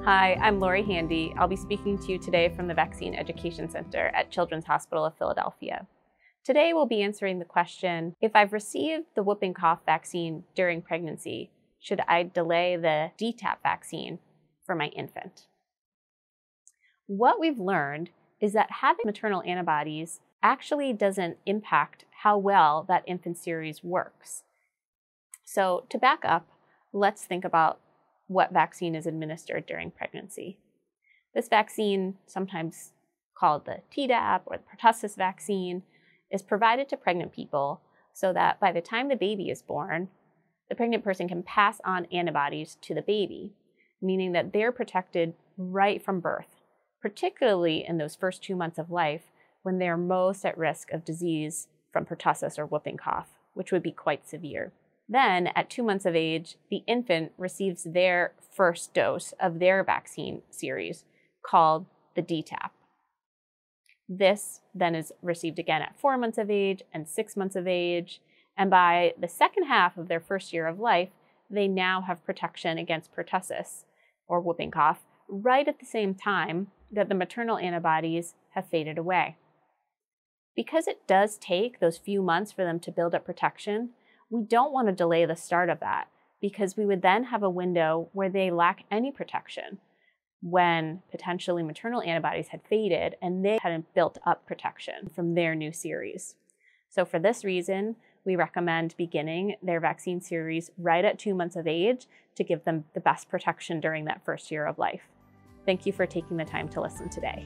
Hi, I'm Lori Handy. I'll be speaking to you today from the Vaccine Education Center at Children's Hospital of Philadelphia. Today we'll be answering the question, if I've received the whooping cough vaccine during pregnancy, should I delay the DTaP vaccine for my infant? What we've learned is that having maternal antibodies actually doesn't impact how well that infant series works. So to back up, let's think about what vaccine is administered during pregnancy. This vaccine, sometimes called the Tdap or the pertussis vaccine, is provided to pregnant people so that by the time the baby is born, the pregnant person can pass on antibodies to the baby, meaning that they're protected right from birth, particularly in those first 2 months of life when they're most at risk of disease from pertussis or whooping cough, which would be quite severe. Then, at 2 months of age, the infant receives their first dose of their vaccine series, called the DTaP. This then is received again at 4 months of age and 6 months of age, and by the second half of their first year of life, they now have protection against pertussis, or whooping cough, right at the same time that the maternal antibodies have faded away. Because it does take those few months for them to build up protection, we don't want to delay the start of that because we would then have a window where they lack any protection when potentially maternal antibodies had faded and they hadn't built up protection from their new series. So for this reason, we recommend beginning their vaccine series right at 2 months of age to give them the best protection during that first year of life. Thank you for taking the time to listen today.